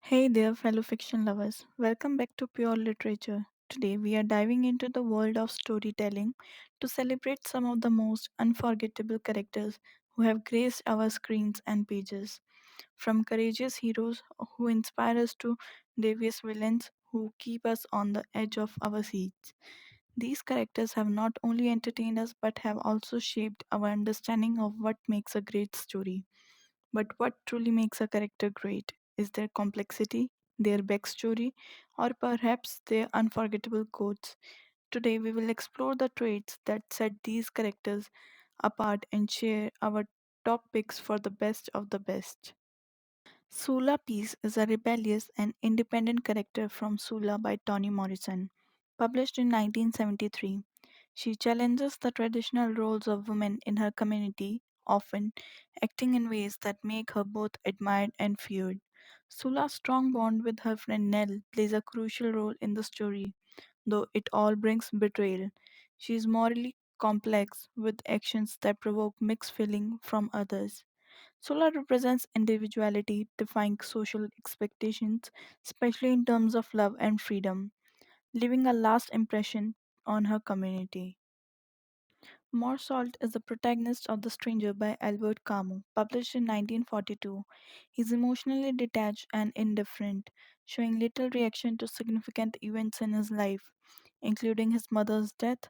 Hey there, fellow fiction lovers. Welcome back to Pure Literature. Today, we are diving into the world of storytelling to celebrate some of the most unforgettable characters who have graced our screens and pages. From courageous heroes who inspire us to devious villains who keep us on the edge of our seats. These characters have not only entertained us but have also shaped our understanding of what makes a great story. But what truly makes a character great is their complexity, their backstory, or perhaps their unforgettable quotes. Today, we will explore the traits that set these characters apart and share our top picks for the best of the best. Sula Peace is a rebellious and independent character from Sula by Toni Morrison, published in 1973. She challenges the traditional roles of women in her community, often acting in ways that make her both admired and feared. Sula's strong bond with her friend Nell plays a crucial role in the story, though it all brings betrayal. She is morally complex with actions that provoke mixed feeling from others. Solar represents individuality, defying social expectations, especially in terms of love and freedom, leaving a last impression on her community. More Salt is the protagonist of The Stranger by Albert Camus, published in 1942. He's emotionally detached and indifferent, showing little reaction to significant events in his life, including his mother's death.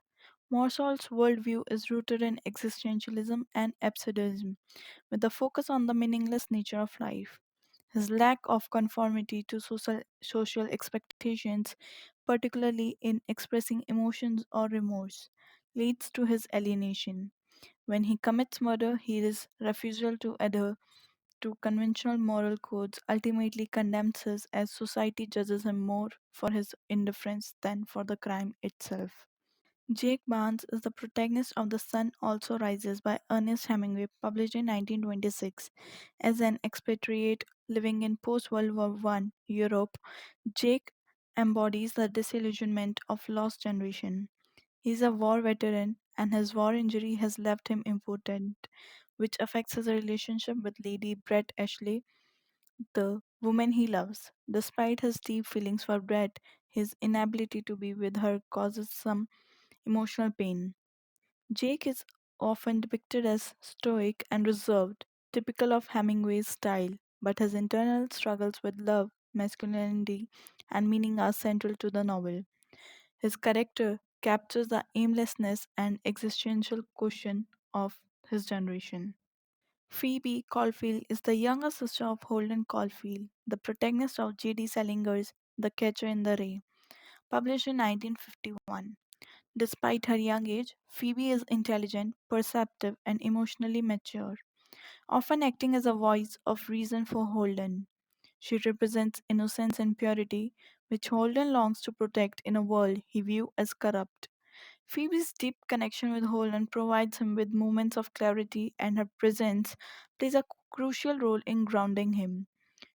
Morsalt's worldview is rooted in existentialism and absurdism, with a focus on the meaningless nature of life. His lack of conformity to social expectations, particularly in expressing emotions or remorse, leads to his alienation. When he commits murder, his refusal to adhere to conventional moral codes ultimately condemns him as society judges him more for his indifference than for the crime itself. Jake Barnes is the protagonist of The Sun Also Rises by Ernest Hemingway, published in 1926. As an expatriate living in post World War I Europe, Jake embodies the disillusionment of lost generation. He is a war veteran, and his war injury has left him impotent, which affects his relationship with Lady Brett Ashley, the woman he loves. Despite his deep feelings for Brett, his inability to be with her causes some emotional pain. Jake is often depicted as stoic and reserved, typical of Hemingway's style, but his internal struggles with love, masculinity, and meaning are central to the novel. His character captures the aimlessness and existential question of his generation. Phoebe Caulfield is the younger sister of Holden Caulfield, the protagonist of J.D. Salinger's The Catcher in the Rye, published in 1951. Despite her young age, Phoebe is intelligent, perceptive, and emotionally mature, often acting as a voice of reason for Holden. She represents innocence and purity, which Holden longs to protect in a world he views as corrupt. Phoebe's deep connection with Holden provides him with moments of clarity, and her presence plays a crucial role in grounding him.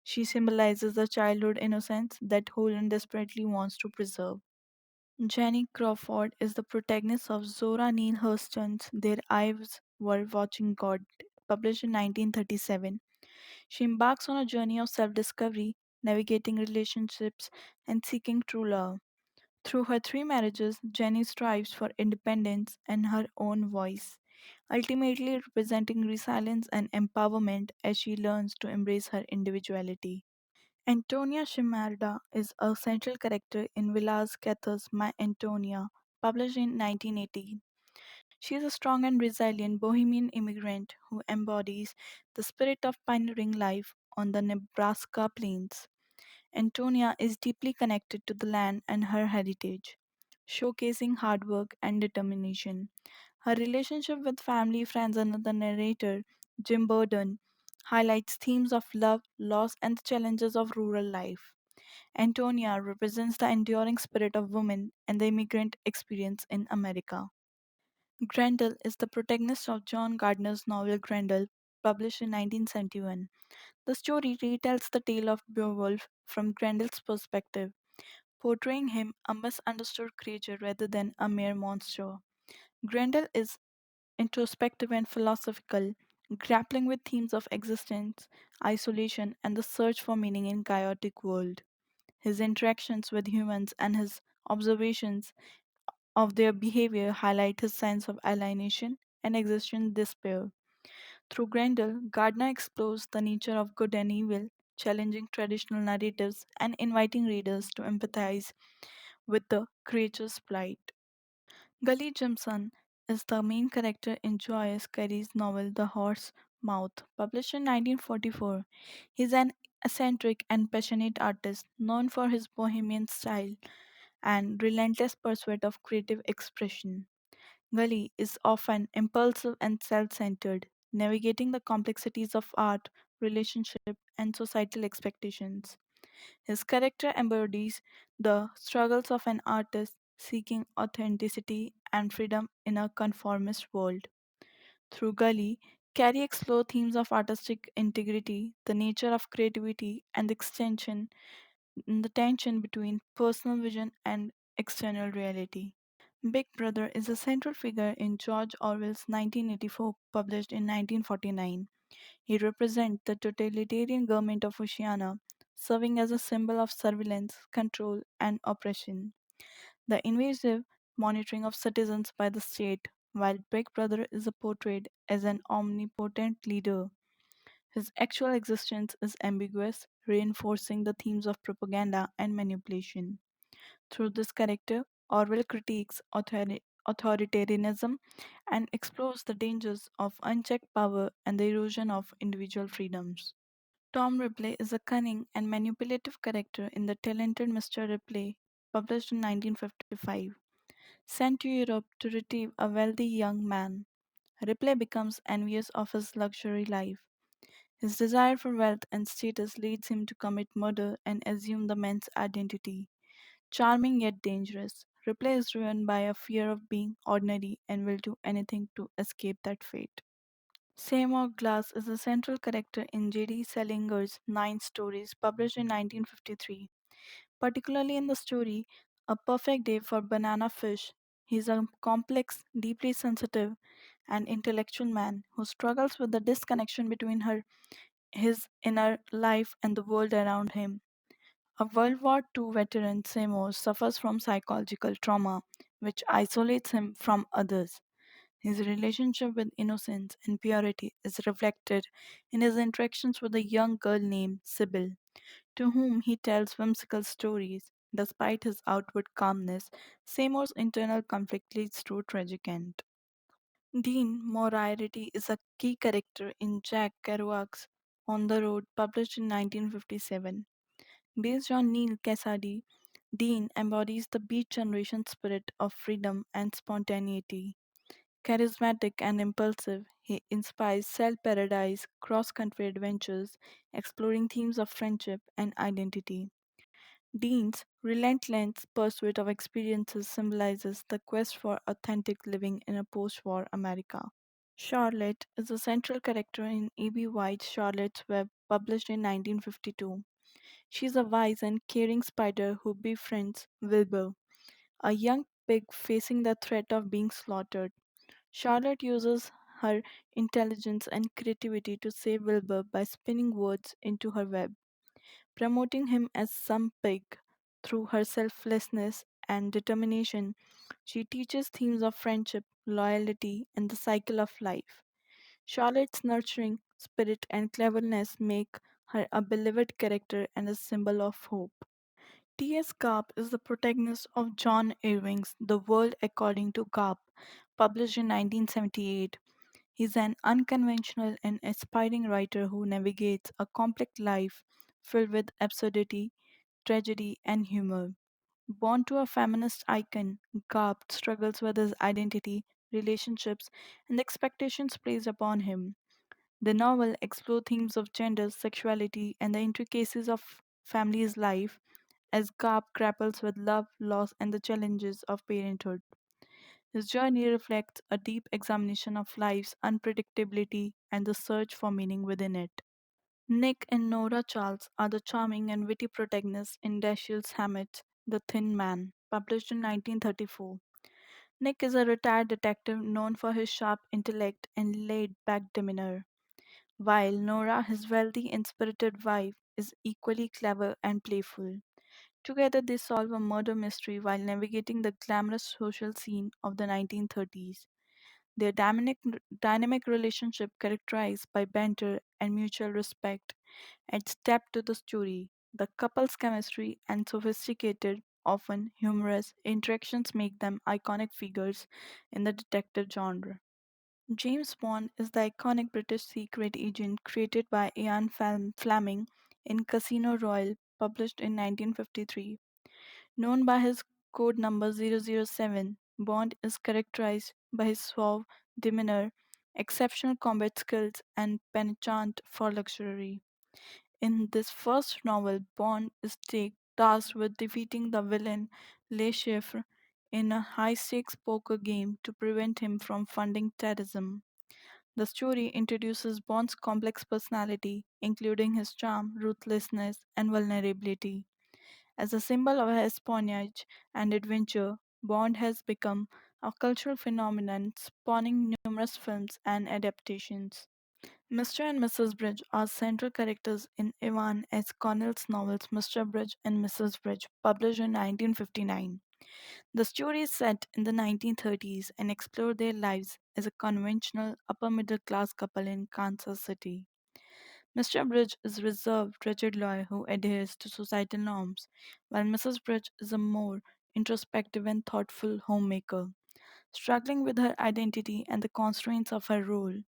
She symbolizes the childhood innocence that Holden desperately wants to preserve. Jenny Crawford is the protagonist of Zora Neale Hurston's Their Eyes Were Watching God, published in 1937. She embarks on a journey of self discovery, navigating relationships, and seeking true love. Through her three marriages, Jenny strives for independence and her own voice, ultimately representing resilience and empowerment as she learns to embrace her individuality. Antonia Shimerda is a central character in Vilas Cather's My Antonia, published in 1918. She is a strong and resilient Bohemian immigrant who embodies the spirit of pioneering life on the Nebraska plains. Antonia is deeply connected to the land and her heritage, showcasing hard work and determination. Her relationship with family, friends, and the narrator, Jim Burden, highlights themes of love, loss, and the challenges of rural life. Antonia represents the enduring spirit of women and the immigrant experience in America. Grendel is the protagonist of John Gardner's novel Grendel, published in 1971. The story retells the tale of Beowulf from Grendel's perspective, portraying him a misunderstood creature rather than a mere monster. Grendel is introspective and philosophical, grappling with themes of existence, isolation, and the search for meaning in chaotic world. His interactions with humans and his observations of their behavior highlight his sense of alienation and existential despair. Through Grendel, Gardner explores the nature of good and evil, challenging traditional narratives and inviting readers to empathize with the creature's plight. Gully Jimson is the main character in Joyce Carey's novel The Horse Mouth, published in 1944. He is an eccentric and passionate artist known for his bohemian style and relentless pursuit of creative expression. Gully is often impulsive and self centered, navigating the complexities of art, relationship, and societal expectations. His character embodies the struggles of an artist seeking authenticity and freedom in a conformist world. Through Gully, Carey explores themes of artistic integrity, the nature of creativity, and the tension between personal vision and external reality. Big Brother is a central figure in George Orwell's 1984, published in 1949. He represents the totalitarian government of Oceania, serving as a symbol of surveillance, control, and oppression. The invasive monitoring of citizens by the state, while Big Brother is portrayed as an omnipotent leader. His actual existence is ambiguous, reinforcing the themes of propaganda and manipulation. Through this character, Orwell critiques authoritarianism and explores the dangers of unchecked power and the erosion of individual freedoms. Tom Ripley is a cunning and manipulative character in The Talented Mr. Ripley, published in 1955. Sent to Europe to retrieve a wealthy young man, Ripley becomes envious of his luxury life. His desire for wealth and status leads him to commit murder and assume the man's identity. Charming yet dangerous, Ripley is driven by a fear of being ordinary and will do anything to escape that fate. Seymour Glass is a central character in J.D. Salinger's Nine Stories, published in 1953. Particularly in the story A Perfect Day for Banana Fish, he is a complex, deeply sensitive, and intellectual man who struggles with the disconnection between his inner life and the world around him. A World War II veteran, Seymour suffers from psychological trauma, which isolates him from others. His relationship with innocence and purity is reflected in his interactions with a young girl named Sybil, to whom he tells whimsical stories. Despite his outward calmness, Seymour's internal conflict leads to a tragic end. Dean Moriarty is a key character in Jack Kerouac's On the Road, published in 1957. Based on Neil Cassady, Dean embodies the Beat Generation spirit of freedom and spontaneity. Charismatic and impulsive, he inspires self paradise, cross country adventures, exploring themes of friendship and identity. Dean's relentless pursuit of experiences symbolizes the quest for authentic living in a post war America. Charlotte is a central character in E.B. White's Charlotte's Web, published in 1952. She is a wise and caring spider who befriends Wilbur, a young pig facing the threat of being slaughtered. Charlotte uses her intelligence and creativity to save Wilbur by spinning words into her web, promoting him as some pig. Through her selflessness and determination, she teaches themes of friendship, loyalty, and the cycle of life. Charlotte's nurturing spirit and cleverness make her a beloved character and a symbol of hope. T.S. Garp is the protagonist of John Irving's The World According to Garp, published in 1978. He's an unconventional and aspiring writer who navigates a complex life filled with absurdity, tragedy, and humor. Born to a feminist icon, Garp struggles with his identity, relationships, and the expectations placed upon him. The novel explores themes of gender, sexuality, and the intricacies of family's life as Garp grapples with love, loss, and the challenges of parenthood. His journey reflects a deep examination of life's unpredictability and the search for meaning within it. Nick and Nora Charles are the charming and witty protagonists in Dashiell Hammett's The Thin Man, published in 1934. Nick is a retired detective known for his sharp intellect and laid back demeanor. while Nora, his wealthy and spirited wife, is equally clever and playful. Together, they solve a murder mystery while navigating the glamorous social scene of the 1930s. Their dynamic relationship, characterized by banter and mutual respect, adds depth to the story. The couple's chemistry and sophisticated, often humorous interactions make them iconic figures in the detective genre. James Bond is the iconic British secret agent created by Ian Fleming in Casino Royale, published in 1953. Known by his code number 007, Bond is characterized by his suave demeanor, exceptional combat skills, and penchant for luxury. In this first novel, Bond is tasked with defeating the villain Le Chiffre in a high stakes poker game to prevent him from funding terrorism. The story introduces Bond's complex personality, including his charm, ruthlessness, and vulnerability. As a symbol of espionage and adventure, Bond has become a cultural phenomenon, spawning numerous films and adaptations. Mr. and Mrs. Bridge are central characters in Ivan S. Connell's novels Mr. Bridge and Mrs. Bridge, published in 1959. The story is set in the 1930s and explores their lives as a conventional upper middle class couple in Kansas City. Mr. Bridge is a reserved, rigid lawyer who adheres to societal norms, while Mrs. Bridge is a more introspective and thoughtful homemaker, struggling with her identity and the constraints of her role.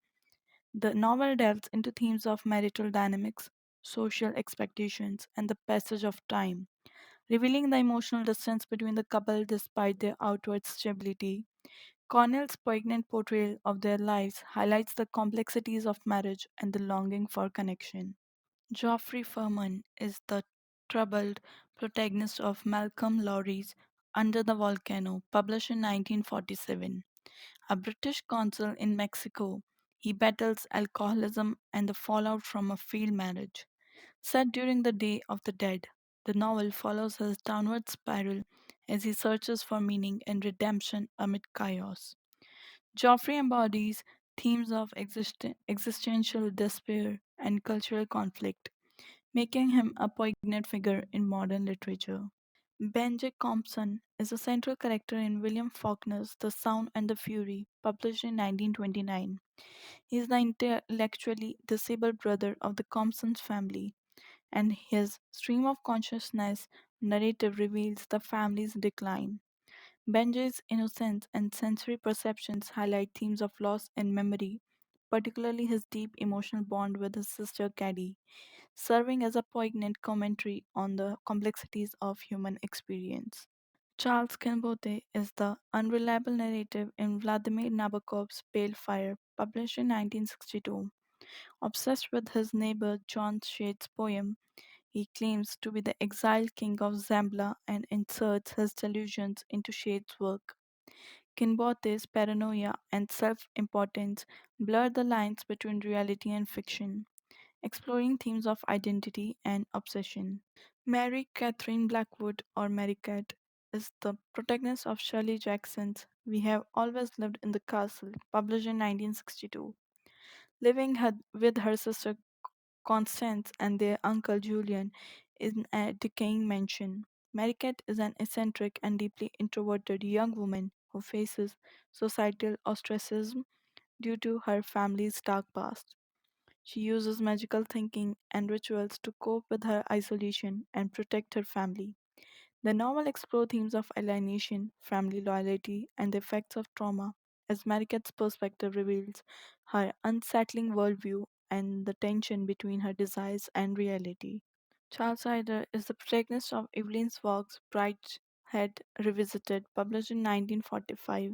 The novel delves into themes of marital dynamics, social expectations, and the passage of time, revealing the emotional distance between the couple despite their outward stability. Connell's poignant portrayal of their lives highlights the complexities of marriage and the longing for connection. Geoffrey Furman is the troubled protagonist of Malcolm Lowry's Under the Volcano, published in 1947. A British consul in Mexico, he battles alcoholism and the fallout from a failed marriage. Set during the Day of the Dead, the novel follows his downward spiral as he searches for meaning and redemption amid chaos. Geoffrey embodies themes of existential despair and cultural conflict, making him a poignant figure in modern literature. Benjy Compson is a central character in William Faulkner's The Sound and the Fury, published in 1929. He is the intellectually disabled brother of the Compson family, and his stream of consciousness narrative reveals the family's decline. Benjy's innocence and sensory perceptions highlight themes of loss and memory, particularly his deep emotional bond with his sister Caddy, serving as a poignant commentary on the complexities of human experience. Charles Quimbote is the unreliable narrative in Vladimir Nabokov's Pale Fire, published in 1962. Obsessed with his neighbor John Shade's poem, he claims to be the exiled king of Zambla and inserts his delusions into Shade's work. Quimbote's paranoia and self importance blur the lines between reality and fiction, exploring themes of identity and obsession. Mary Catherine Blackwood, or Mary Cat, is the protagonist of Shirley Jackson's We Have Always Lived in the Castle, published in 1962. Living with her sister Constance and their uncle Julian in a decaying mansion, Mary Cat is an eccentric and deeply introverted young woman who faces societal ostracism due to her family's dark past. She uses magical thinking and rituals to cope with her isolation and protect her family. The novel explores themes of alienation, family loyalty, and the effects of trauma, as Mariket's perspective reveals her unsettling worldview and the tension between her desires and reality. Charles Ryder is the protagonist of Evelyn Waugh's Brideshead Revisited, published in 1945.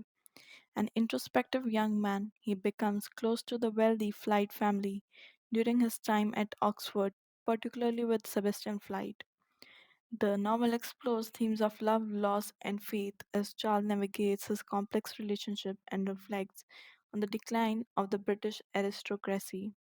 An introspective young man, he becomes close to the wealthy Flight family during his time at Oxford, particularly with Sebastian Flight. The novel explores themes of love, loss, and faith as Charles navigates his complex relationship and reflects on the decline of the British aristocracy.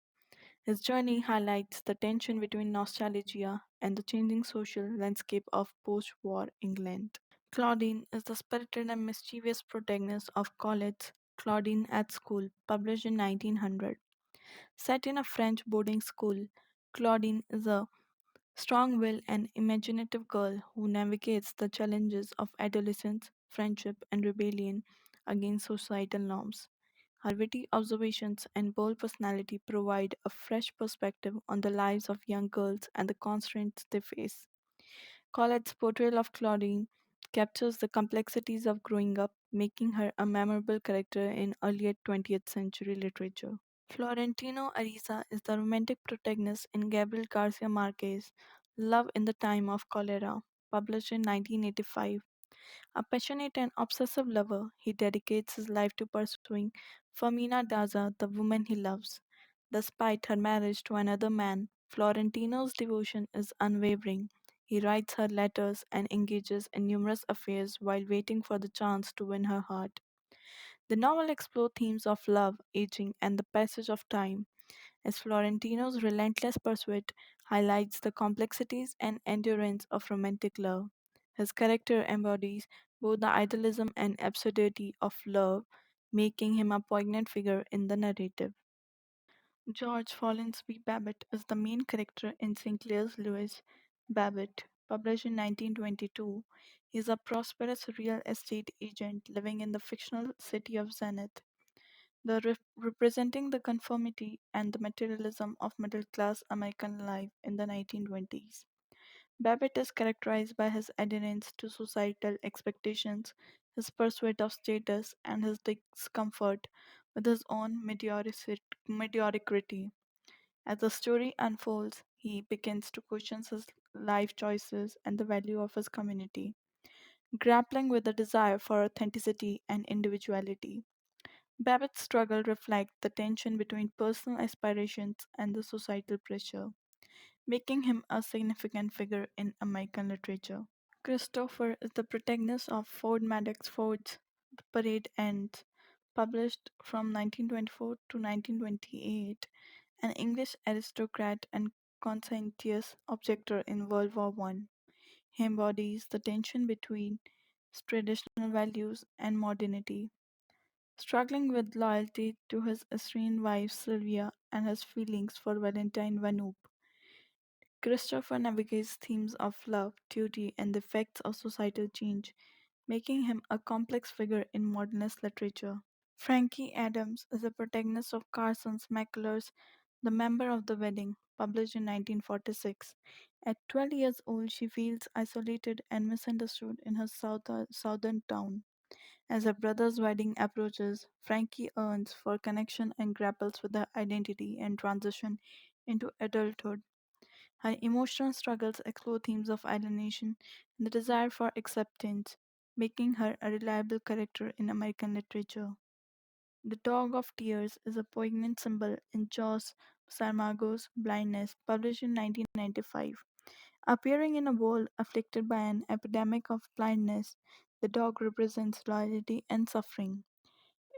His journey highlights the tension between nostalgia and the changing social landscape of post war England. Claudine is the spirited and mischievous protagonist of Collett's Claudine at School, published in 1900. Set in a French boarding school, Claudine is a strong willed and imaginative girl who navigates the challenges of adolescence, friendship, and rebellion against societal norms. Her witty observations and bold personality provide a fresh perspective on the lives of young girls and the constraints they face. Collett's portrayal of Claudine captures the complexities of growing up, making her a memorable character in earlier 20th century literature. Florentino Ariza is the romantic protagonist in Gabriel Garcia Marquez's Love in the Time of Cholera, published in 1985. A passionate and obsessive lover, he dedicates his life to pursuing Fermina Daza, the woman he loves. Despite her marriage to another man, Florentino's devotion is unwavering. He writes her letters and engages in numerous affairs while waiting for the chance to win her heart. The novel explores themes of love, aging, and the passage of time, as Florentino's relentless pursuit highlights the complexities and endurance of romantic love. His character embodies both the idealism and absurdity of love, making him a poignant figure in the narrative. George Follansbee Babbitt is the main character in Sinclair Lewis Babbitt, published in 1922. He is a prosperous real estate agent living in the fictional city of Zenith, representing the conformity and the materialism of middle class American life in the 1920s. Babbitt is characterized by his adherence to societal expectations, his pursuit of status, and his discomfort with his own mediocrity. As the story unfolds, he begins to question his life choices and the value of his community, grappling with the desire for authenticity and individuality. Babbitt's struggle reflects the tension between personal aspirations and the societal pressure, making him a significant figure in American literature. Christopher is the protagonist of Ford Madox Ford's The Parade Ends, published from 1924 to 1928, an English aristocrat and conscientious objector in World War I. He embodies the tension between traditional values and modernity, struggling with loyalty to his estranged wife Sylvia and his feelings for Valentine Vanoop. Christopher navigates themes of love, duty, and the effects of societal change, making him a complex figure in modernist literature. Frankie Adams is the protagonist of Carson McCullers' The Member of the Wedding, published in 1946. At 12 years old, she feels isolated and misunderstood in her southern town. As her brother's wedding approaches, Frankie yearns for connection and grapples with her identity and transition into adulthood. Her emotional struggles explore themes of alienation and the desire for acceptance, making her a reliable character in American literature. The Dog of Tears is a poignant symbol in Joss Saramago's Blindness, published in 1995. Appearing in a world afflicted by an epidemic of blindness, the dog represents loyalty and suffering.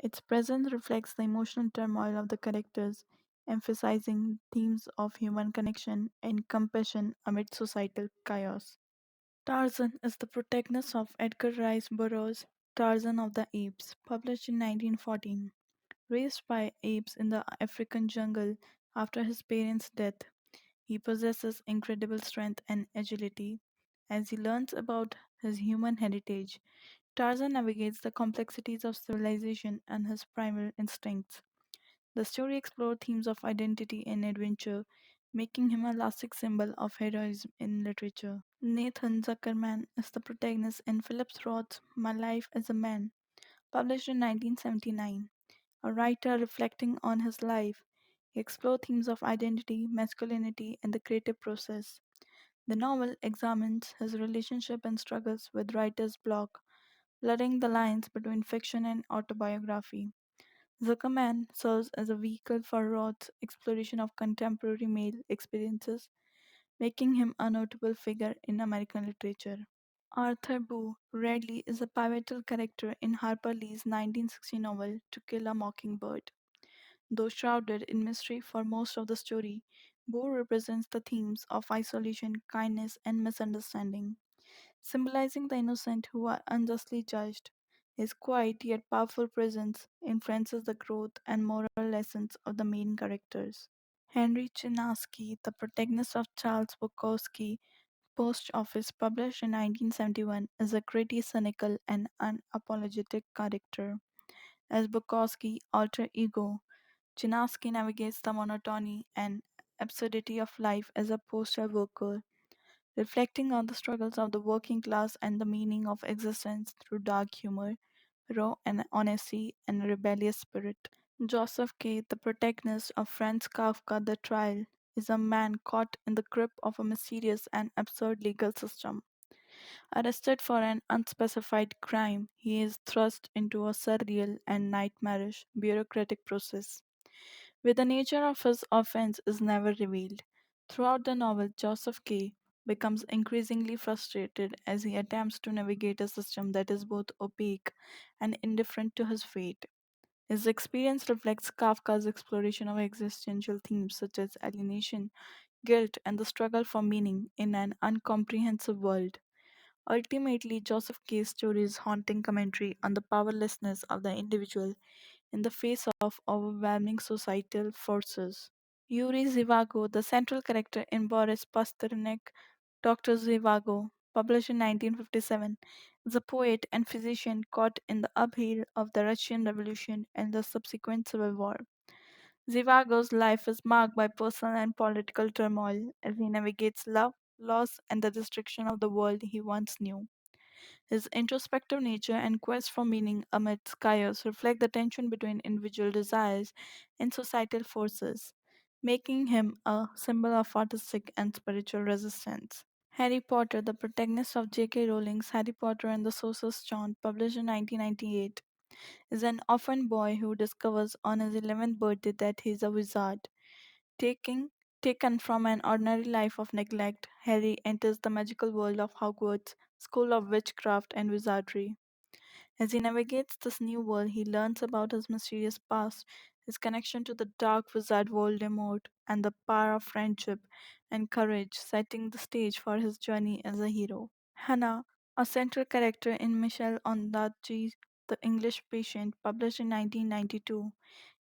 Its presence reflects the emotional turmoil of the characters, emphasizing themes of human connection and compassion amid societal chaos. Tarzan is the protagonist of Edgar Rice Burroughs' Tarzan of the Apes, published in 1914. Raised by apes in the African jungle after his parents' death, he possesses incredible strength and agility. As he learns about his human heritage, Tarzan navigates the complexities of civilization and his primal instincts. The story explores themes of identity and adventure, making him a lasting symbol of heroism in literature. Nathan Zuckerman is the protagonist in Philip Roth's My Life as a Man, published in 1979. A writer reflecting on his life, he explores themes of identity, masculinity, and the creative process. The novel examines his relationship and struggles with writer's block, blurring the lines between fiction and autobiography. Zuckerman serves as a vehicle for Roth's exploration of contemporary male experiences, making him a notable figure in American literature. Arthur Boo Radley is a pivotal character in Harper Lee's 1960 novel To Kill a Mockingbird. Though shrouded in mystery for most of the story, Boo represents the themes of isolation, kindness, and misunderstanding, symbolizing the innocent who are unjustly judged. His quiet yet powerful presence influences the growth and moral lessons of the main characters. Henry Chinaski, the protagonist of Charles Bukowski Post Office, published in 1971, is a gritty, cynical, and unapologetic character. As Bukowski's alter ego, Chinaski navigates the monotony and absurdity of life as a postal worker, reflecting on the struggles of the working class and the meaning of existence through dark humor, raw and honesty, and a rebellious spirit. Joseph K., the protagonist of Franz Kafka The Trial, is a man caught in the grip of a mysterious and absurd legal system. Arrested for an unspecified crime, he is thrust into a surreal and nightmarish bureaucratic process, where the nature of his offense is never revealed. Throughout the novel, Joseph K. becomes increasingly frustrated as he attempts to navigate a system that is both opaque and indifferent to his fate. His experience reflects Kafka's exploration of existential themes such as alienation, guilt, and the struggle for meaning in an uncomprehensive world. Ultimately, Joseph K.'s story is haunting commentary on the powerlessness of the individual in the face of overwhelming societal forces. Yuri Zhivago, the central character in Boris Pasternak, Dr. Zhivago, published in 1957, is a poet and physician caught in the upheaval of the Russian Revolution and the subsequent Civil War. Zhivago's life is marked by personal and political turmoil as he navigates love, loss, and the destruction of the world he once knew. His introspective nature and quest for meaning amidst chaos reflect the tension between individual desires and societal forces, making him a symbol of artistic and spiritual resistance. Harry Potter, the protagonist of J.K. Rowling's Harry Potter and the Sorcerer's Stone, published in 1998, is an orphan boy who discovers on his 11th birthday that he is a wizard. Taking, Taken from an ordinary life of neglect, Harry enters the magical world of Hogwarts, School of Witchcraft and Wizardry. As he navigates this new world, he learns about his mysterious past, his connection to the dark wizard Voldemort, and the power of friendship and courage, setting the stage for his journey as a hero. Hannah, a central character in Michel Ondaatje's The English Patient, published in 1992,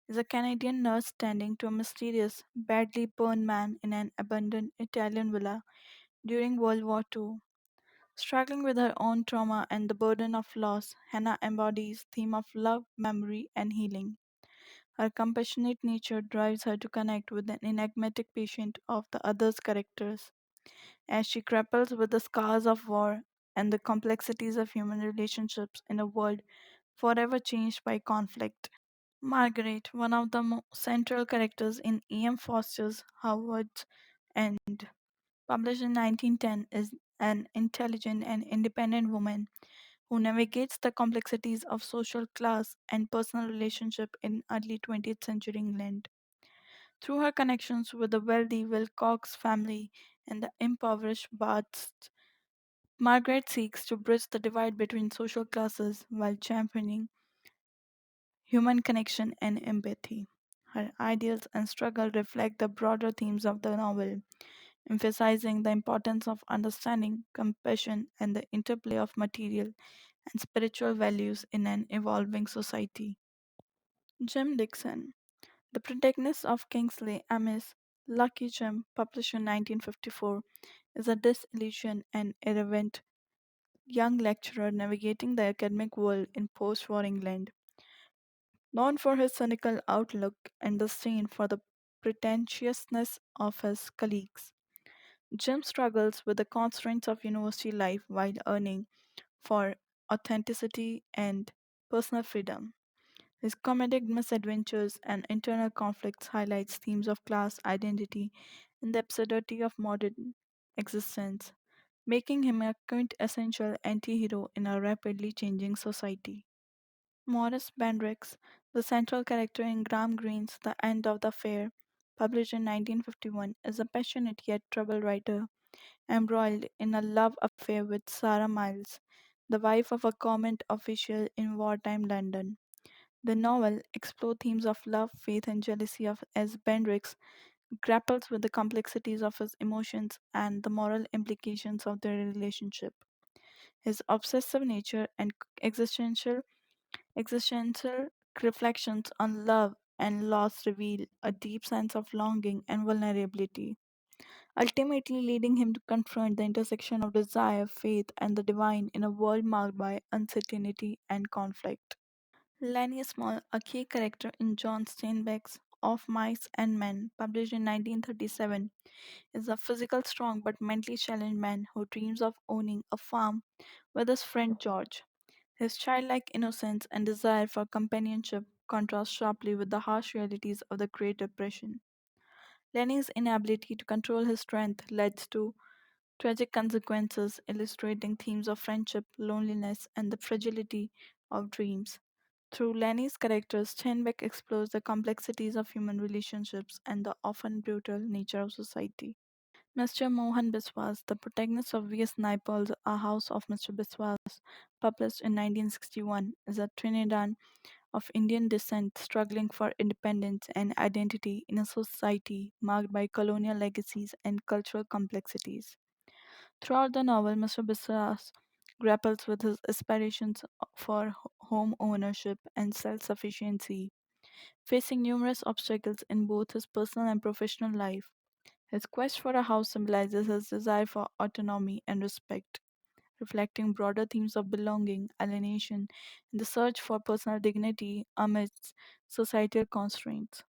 is a Canadian nurse tending to a mysterious, badly burned man in an abandoned Italian villa during World War II. Struggling with her own trauma and the burden of loss, Hannah embodies theme of love, memory, and healing. Her compassionate nature drives her to connect with the enigmatic patient of the other's characters as she grapples with the scars of war and the complexities of human relationships in a world forever changed by conflict. Margaret, one of the central characters in E.M. Foster's Howard's End, published in 1910, is an intelligent and independent woman who navigates the complexities of social class and personal relationship in early 20th century England. Through her connections with the wealthy Wilcox family and the impoverished Baths, Margaret seeks to bridge the divide between social classes while championing human connection and empathy. Her ideals and struggle reflect the broader themes of the novel, emphasizing the importance of understanding, compassion, and the interplay of material and spiritual values in an evolving society. Jim Dixon, the protagonist of Kingsley Amis' Lucky Jim, published in 1954, is a disillusioned and irreverent young lecturer navigating the academic world in post war England. Known for his cynical outlook and disdain for the pretentiousness of his colleagues, Jim struggles with the constraints of university life while earning for authenticity and personal freedom. His comedic misadventures and internal conflicts highlights themes of class identity and the absurdity of modern existence, making him a quintessential anti-hero in a rapidly changing society. Morris Bendrix, the central character in Graham Greene's The End of the Fair, published in 1951, is a passionate yet troubled writer embroiled in a love affair with Sarah Miles, the wife of a government official in wartime London. The novel explores themes of love, faith, and jealousy as Bendrix grapples with the complexities of his emotions and the moral implications of their relationship. His obsessive nature and existential Existential reflections on love and loss reveal a deep sense of longing and vulnerability, ultimately leading him to confront the intersection of desire, faith, and the divine in a world marked by uncertainty and conflict. Lenny Small, a key character in John Steinbeck's Of Mice and Men, published in 1937, is a physical strong but mentally challenged man who dreams of owning a farm with his friend George. His childlike innocence and desire for companionship contrast sharply with the harsh realities of the Great Depression. Lenny's inability to control his strength leads to tragic consequences, illustrating themes of friendship, loneliness, and the fragility of dreams. Through Lenny's characters, Steinbeck explores the complexities of human relationships and the often brutal nature of society. Mr. Mohan Biswas, the protagonist of V.S. Naipaul's A House of Mr. Biswas, published in 1961, is a Trinidad of Indian descent struggling for independence and identity in a society marked by colonial legacies and cultural complexities. Throughout the novel, Mr. Biswas grapples with his aspirations for home ownership and self sufficiency, facing numerous obstacles in both his personal and professional life. His quest for a house symbolizes his desire for autonomy and respect, reflecting broader themes of belonging, alienation, and the search for personal dignity amidst societal constraints.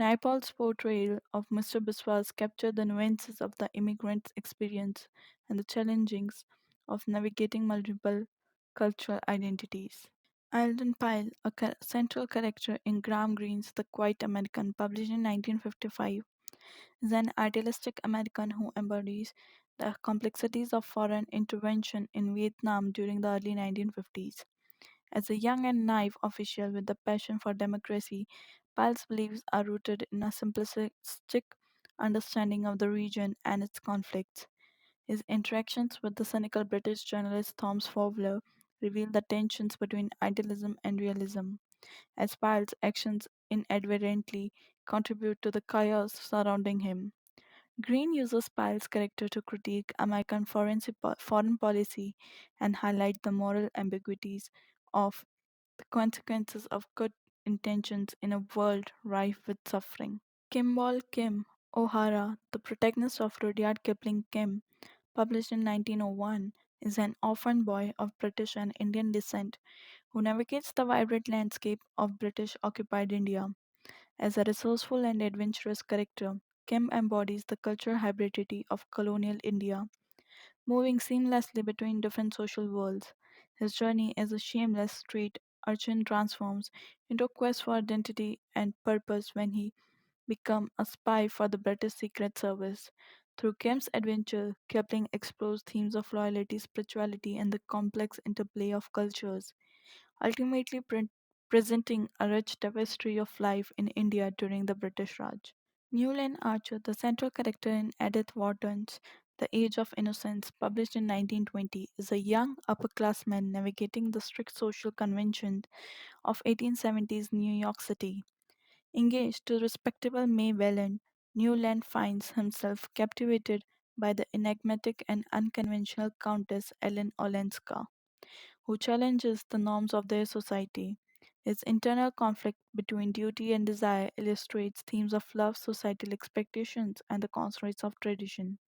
Naipaul's portrayal of Mr. Biswas captured the nuances of the immigrant's experience and the challenges of navigating multiple cultural identities. Alden Pyle, a central character in Graham Greene's The Quiet American, published in 1955, is an idealistic American who embodies the complexities of foreign intervention in Vietnam during the early 1950s. As a young and naive official with a passion for democracy, Pyle's beliefs are rooted in a simplistic understanding of the region and its conflicts. His interactions with the cynical British journalist Thomas Fowler reveal the tensions between idealism and realism, as Pyle's actions inadvertently contribute to the chaos surrounding him. Green uses Pyle's character to critique American foreign policy and highlight the moral ambiguities of the consequences of good intentions in a world rife with suffering. Kimball Kim O'Hara, the protagonist of Rudyard Kipling Kim, published in 1901, is an orphan boy of British and Indian descent who navigates the vibrant landscape of British occupied India. As a resourceful and adventurous character, Kim embodies the cultural hybridity of colonial India, moving seamlessly between different social worlds. His journey as a shameless street urchin transforms into a quest for identity and purpose when he becomes a spy for the British Secret Service. Through Kim's adventure, Kipling explores themes of loyalty, spirituality, and the complex interplay of cultures, ultimately presenting a rich tapestry of life in India during the British Raj. Newland Archer, the central character in Edith Wharton's The Age of Innocence, published in 1920, is a young upperclassman navigating the strict social conventions of 1870s New York City. Engaged to respectable May Welland, Newland finds himself captivated by the enigmatic and unconventional Countess Ellen Olenska, who challenges the norms of their society. Its internal conflict between duty and desire illustrates themes of love, societal expectations, and the constraints of tradition.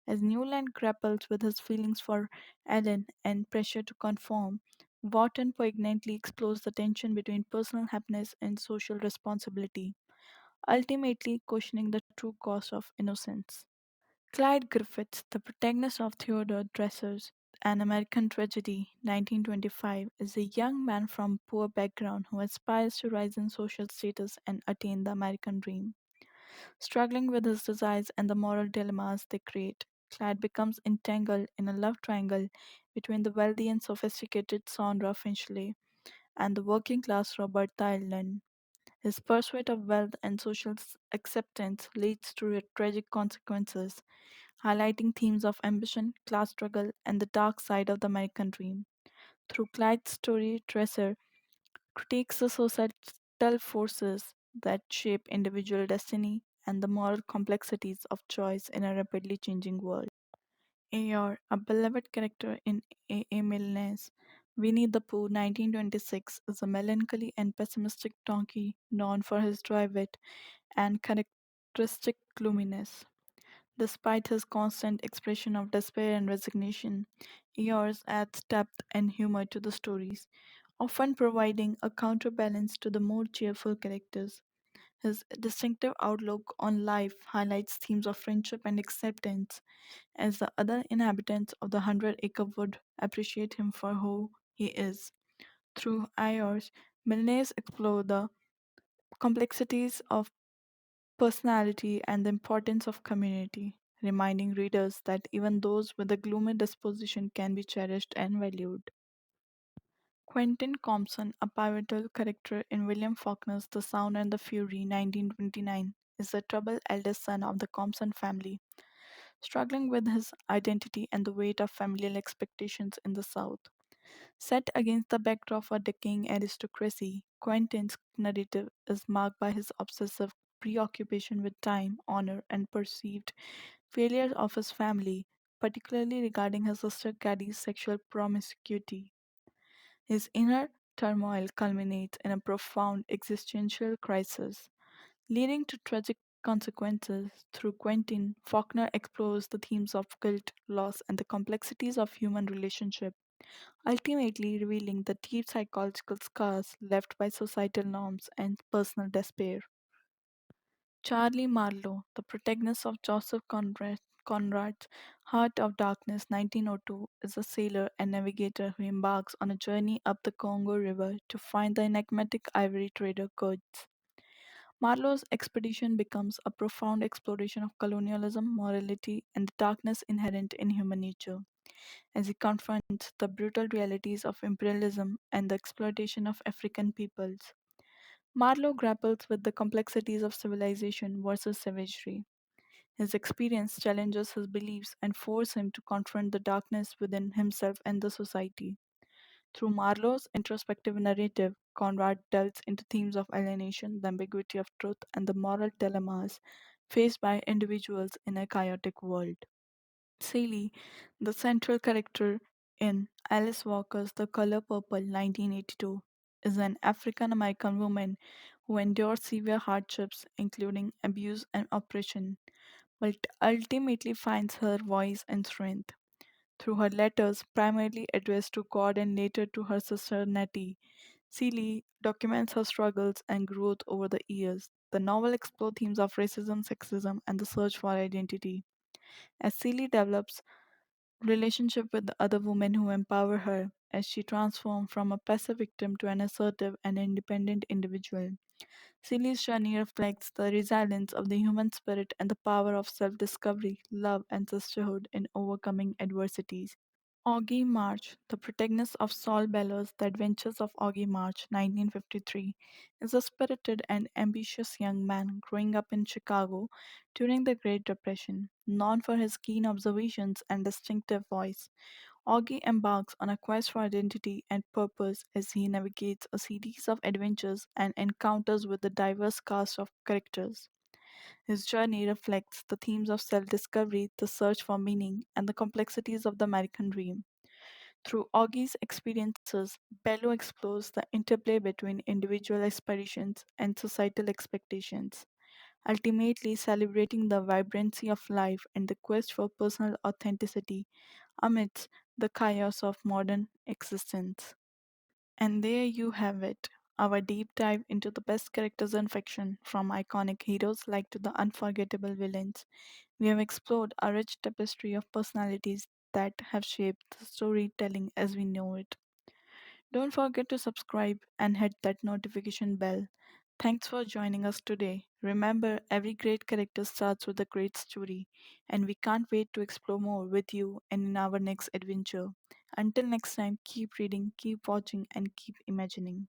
As Newland grapples with his feelings for Ellen and pressure to conform, Wharton poignantly explores the tension between personal happiness and social responsibility, ultimately questioning the true cost of innocence. Clyde Griffiths, the protagonist of Theodore Dreiser's An American Tragedy, 1925, is a young man from poor background who aspires to rise in social status and attain the American dream. Struggling with his desires and the moral dilemmas they create, Clyde becomes entangled in a love triangle between the wealthy and sophisticated Sandra Finchley and the working class Robert Thailand. His pursuit of wealth and social acceptance leads to tragic consequences, highlighting themes of ambition, class struggle, and the dark side of the American dream. Through Clyde's story, Dresser critiques the societal forces that shape individual destiny and the moral complexities of choice in a rapidly changing world. Ayor, a beloved character in A. A. Milne's Winnie the Pooh 1926 is a melancholy and pessimistic donkey known for his dry wit and characteristic gloominess. Despite his constant expression of despair and resignation, Eeyore adds depth and humor to the stories, often providing a counterbalance to the more cheerful characters. His distinctive outlook on life highlights themes of friendship and acceptance, as the other inhabitants of the Hundred Acre Wood appreciate him for who he is. Through Ayers, Milnes explore the complexities of personality and the importance of community, reminding readers that even those with a gloomy disposition can be cherished and valued. Quentin Compson, a pivotal character in William Faulkner's The Sound and the Fury 1929, is the troubled eldest son of the Compson family, struggling with his identity and the weight of familial expectations in the South. Set against the backdrop of a decaying aristocracy, Quentin's narrative is marked by his obsessive preoccupation with time, honor, and perceived failures of his family, particularly regarding his sister Caddy's sexual promiscuity. His inner turmoil culminates in a profound existential crisis, leading to tragic consequences. Through Quentin, Faulkner explores the themes of guilt, loss, and the complexities of human relationship, ultimately revealing the deep psychological scars left by societal norms and personal despair. Charlie Marlowe, the protagonist of Conrad's Heart of Darkness 1902, is a sailor and navigator who embarks on a journey up the Congo River to find the enigmatic ivory trader goods. Marlowe's expedition becomes a profound exploration of colonialism, morality, and the darkness inherent in human nature, as he confronts the brutal realities of imperialism and the exploitation of African peoples. Marlowe grapples with the complexities of civilization versus savagery. His experience challenges his beliefs and forces him to confront the darkness within himself and the society. Through Marlowe's introspective narrative, Conrad delves into themes of alienation, the ambiguity of truth, and the moral dilemmas faced by individuals in a chaotic world. Celie, the central character in Alice Walker's The Color Purple 1982, is an African American woman who endures severe hardships, including abuse and oppression, but ultimately finds her voice and strength. Through her letters, primarily addressed to God and later to her sister Nettie, Celie documents her struggles and growth over the years. The novel explores themes of racism, sexism, and the search for identity. As Celie develops relationship with the other women who empower her, as she transforms from a passive victim to an assertive and independent individual. Celie's journey reflects the resilience of the human spirit and the power of self discovery, love, and sisterhood in overcoming adversities. Augie March, the protagonist of Saul Bellows' The Adventures of Augie March 1953, is a spirited and ambitious young man growing up in Chicago during the Great Depression. Known for his keen observations and distinctive voice, Augie embarks on a quest for identity and purpose as he navigates a series of adventures and encounters with a diverse cast of characters. His journey reflects the themes of self discovery, the search for meaning, and the complexities of the American dream. Through Augie's experiences, Bello explores the interplay between individual aspirations and societal expectations, ultimately celebrating the vibrancy of life and the quest for personal authenticity amidst the chaos of modern existence. And there you have it, our deep dive into the best characters in fiction, from iconic heroes like to the unforgettable villains. We have explored a rich tapestry of personalities that have shaped the storytelling as we know it. Don't forget to subscribe and hit that notification bell. Thanks for joining us today. Remember, every great character starts with a great story, and we can't wait to explore more with you and in our next adventure. Until next time, keep reading, keep watching, and keep imagining.